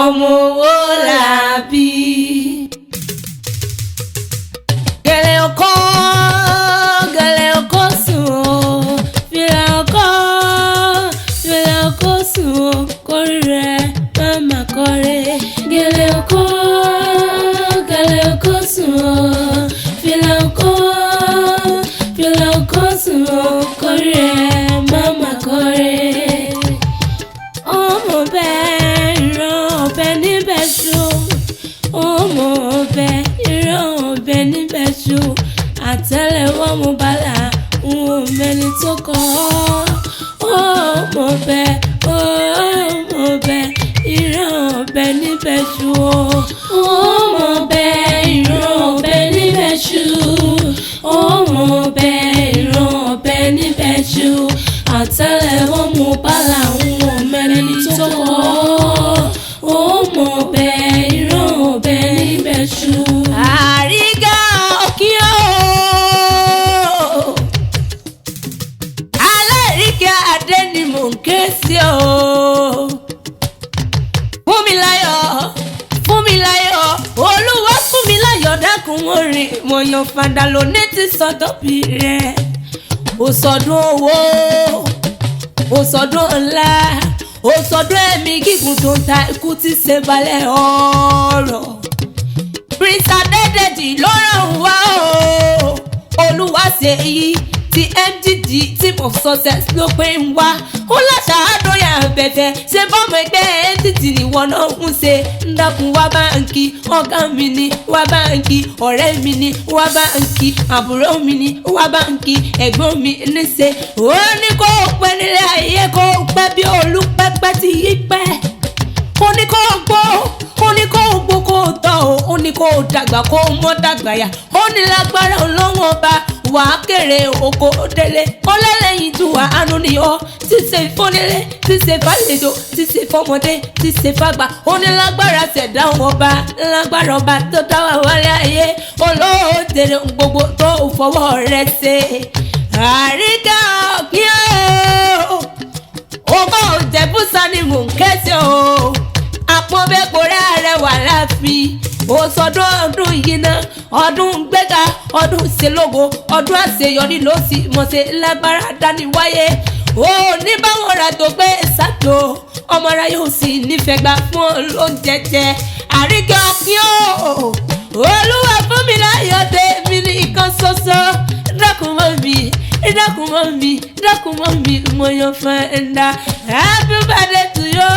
ọmọ owó làbí. Gẹ̀lẹ̀ ọkọ sùn o, fìlà ọkọ sùn o, kórè rẹ̀ mama kọ́rẹ́. Gẹ̀lẹ̀ ọkọ sùn o, fìlà ọkọ sùn o, kórè rẹ̀ mama kọ́rẹ́. Ọmọ bẹ́ẹ̀ ìran ọ̀bẹ níbẹ̀ ṣó, ọmọ ọ̀bẹ ìran ọ̀bẹ níbẹ̀ ṣó, àtẹ́lẹwọ́ mo bàlá n ò mẹ́ni tó kọ́. Ọmọ bẹ́ẹ̀ ìran ọ̀bẹ níbẹ̀ ṣó, ọmọ bẹ́ẹ̀ ìran ọ̀bẹ níbẹ̀ ṣó, ọmọ bẹ́ẹ̀ ìran ọ̀bẹ níbẹ̀ ṣó, àtẹ́lẹwọ́ mo bàlá n ò mẹ́ni tó kọ́. Ọmọ bẹ́ẹ̀ ìran ọ̀bẹ níbẹ̀ ṣó. Àríkà òkè o, alárìíkà adé ni mò ń ké sí o. Fún mi láyọ̀, Olúwa fún mi láyọ̀, dákun orin mo yan fàdà lóní ti sọ́dọ̀ bí rẹ̀. Ó sọdún owó, ó sọdún ńlá, ó sọdún ẹ̀mí gígùn tó ń ta ikú tí ṣe balẹ̀ ọ̀rọ̀. Prince Adédèjì ló ràn wá o, Olúwa ṣe èyí ti MDD Team of Success ló pé ń wá. Ó láṣà àdóyà bẹ̀bẹ̀ ṣe bọ́mọ ẹgbẹ́ MDD nìwọ náà ń ṣe. ń dákun wá báǹkì, ọ̀gá mi ni wá báǹkì, ọ̀rẹ́ mi ni wá báǹkì, àbúrò mi ni wá báǹkì, ẹ̀gbọ́n mi ní ṣe. Ó ní kó o pẹ́ nílé ayé, kó o pẹ́ bí olúpẹ́pẹ́ ti yí pẹ́. Ó ní kó o gbó, ó ní kó o gbó kó o tọ́ o, ó ní kó o dàgbà kó o mọ́ dàgbà yá. Ó ní lágbára Ọlọ́run ọba wà á kéré oko délé. Ó lẹ́lẹ́yìn ju àánú ni ọ́, tí ṣe fúnilé, tí ṣe fàlejò, tí ṣe fọmọdé, tí ṣe fàgbà. Ó ní lágbára ṣẹ̀dá ọba, lágbára ọba tó dá wà wálé ayé. Olóòtú gbogbo tó fọwọ́ rẹ̀ ṣe. Àríkà òkè o, ọmọ Ìjẹ̀bú-Sá ni mò ń ké sí o. Àpọ́nbẹ́pọ̀rẹ́ rẹ̀ wà láàfin. Ó sọdún ọdún yìí náà, ọdún gbéga, ọdún ìṣelógo, ọdún àṣeyọrí ló sì mọ̀ ṣe lágbára dání wáyé. Ó ní báwọn ra tó gbé ṣàtò, ọmọ ara yóò sì nífẹ̀ẹ́ gbà fún oúnjẹ jẹ. Àríkà òkè o, Olúwa fún mi láyọ̀ tèmi nìkan ṣoṣo. Dákun mọ́ mi, mo yan fẹ́ńdà. Happy birthday to you.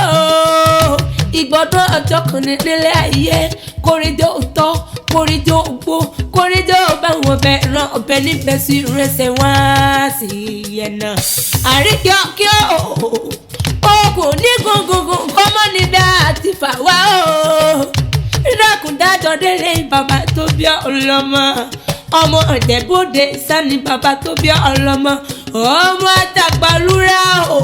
Ìgbọ́dọ̀ ọjọ́ kan nílé ayé, kórìjọ́ òótọ́, kórìjọ́ ògbó, kórìjọ́ ọba wọn bẹ ran ọbẹ̀ níbẹ̀ sí ìrẹsẹ̀ wá sí ìyẹn náà. Àríkà òkè o, kò ní gungungun kọ́mọ́ níbẹ̀ àti fà wá o. Dákun dájọ́ délé bàbá tó bí ọlọ́mọ. Ọmọ Ìjẹ̀bú-Òde sani bàbá tó bí ọlọ́mọ. Ọmọ Àtàgbàlúrà o,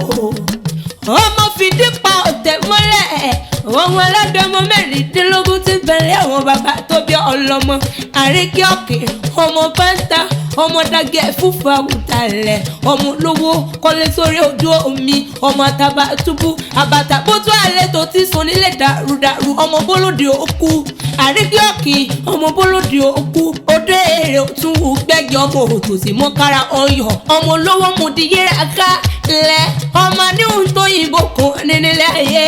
ọmọ fìdí pa ọ̀tẹ̀ mọ́lẹ̀. Ọmọ aládọ́mọ mẹ́rìndínlógún ti bẹ̀rẹ̀ àwọn bàbá tó bí ọlọ́mọ. Àríkà òkè, ọmọ pẹ́ńtà, ọmọ dàgẹ́ fúfú àwùtalẹ̀, ọmọ olówó kọ́lé sórí odò omi, ọmọ Àtàbàtúbú, àbàtà bótú àlẹ́ tó ti sùn nílé dàrúdàrú, ọmọ bólódì òkú. Àríkà òkè, ọmọ bólódì òkú, odò èrè òtún wù gbẹ́gì, ọmọ òtòsí mọ́kára ọyọ̀, ọmọ olówó mùdíyẹ́rẹ́ aká lẹ̀, ọmọ níhùn tó yìnbó kan nílé ayé.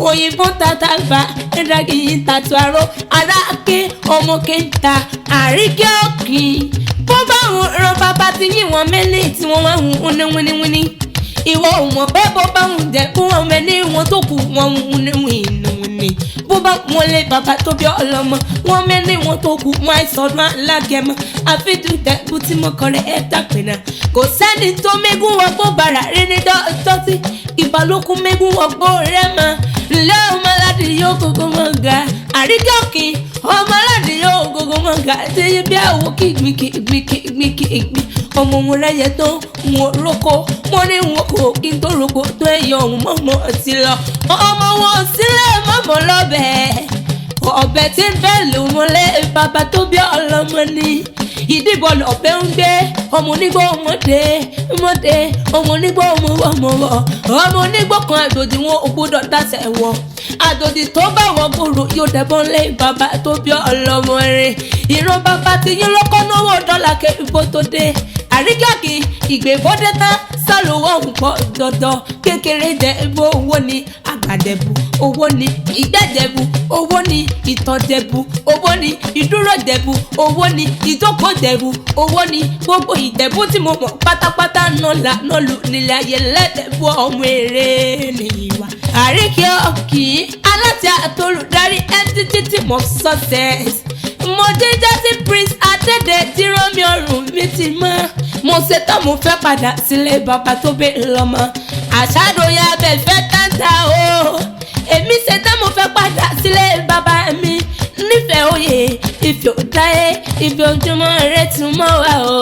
Òyìnbó tàtàgbà ẹ̀dàgì yìí tàtù àrò aráàké ọmọ kẹta. Àríkà òkè, bó bá wọn ràn bàbá ti yín wọn mẹ́lẹ̀ tí wọ́n wá hùn ní wíníwíní. Ìwọ ò mọ̀ pé bó bá wọn jẹ́ kó wọn mẹ́lẹ̀ wọn tó kù wọn hùn ní wíníwíní. Bó bá wọn lé bàbá tó bí ọlọ́mọ, wọn mẹ́lẹ̀ wọn tó kù wọn àìsọdún alágẹmọ. Àfíjú Ìjẹ̀bú tí mo kọrẹ ẹ dàpẹ́ náà. Kò sẹ́ni tó mégún wọgbó bàrà rí ní dọ́tí. Ìbálòkun mégún wọgbó rẹ̀ mọ́. Ǹlẹ́ ọmọ aládì yóò gógó mọ́ ga. Àríkà òkè, ọmọ aládì yóò gógó mọ́ ga. Ṣé bí àwọ̀ kìgbìkìgbì. Ọmọ wọn rẹ̀yẹ tó wọn roko. Wọ́n ní wọn kò kí n tó roko tó ẹ̀yọ ọ̀hún mọ́mọ́ ti lọ. Ọmọ wọn sílẹ̀ mọ́mọ́ lọ́bẹ̀. Ọbẹ̀ tí ń bẹ́ lù mọ́lẹ̀ bàbá tó bí ọlọ́mọ ni. ìdìbò lọ́bẹ̀ ń gbé ọmọ onígbò ọmọdé ọmọ onígbò ọmọ onígbò kan àjòjì wọn ò gbọ́dọ̀ dáṣẹ̀ wọ àjòjì tó bá wọ gbòòrò yóò dẹ̀bọ́n lé bàbá tó bí ọlọ́mọ rẹ̀ ìran bàbá ti yín lọ́kọ́ náwó dọ́là kébìbó tó dé àríkàkì ìgbèbọ́dé tán sálòwọ́ nǹkan dandan kékeré jẹ̀bú owó ni àgbàdẹ̀bù owó ni ìgbẹ́jẹ̀bù owó ni ìtọ́jẹ̀bù owó ni ìdúrójẹ̀bù owó ni ìjókòjẹ̀bù owó ni gbogbo ìjẹ̀bù tí mo mọ̀ pátápátá náà lù nílẹ̀ ayé lẹ́tẹ̀bù ọmọ èrè nìyíwá. àríkàkì aláṣẹ àtolùdarí entity team of success mo jíjá sí Prince Adédè tí rán mi ọrùn mi ti mọ́ mo ṣetán mo fẹ́ padà sílé bàbá tó bẹ́ẹ̀ lọ́mọ àṣàdóyà bẹ́ẹ̀ fẹ́ tàǹtà o èmi ṣetán mo fẹ́ padà sílé bàbá mi nífẹ̀ẹ́ òye ìfẹ́ òdáyé ìfẹ́ ojúmọ́ rẹ̀ tún mọ́ wa o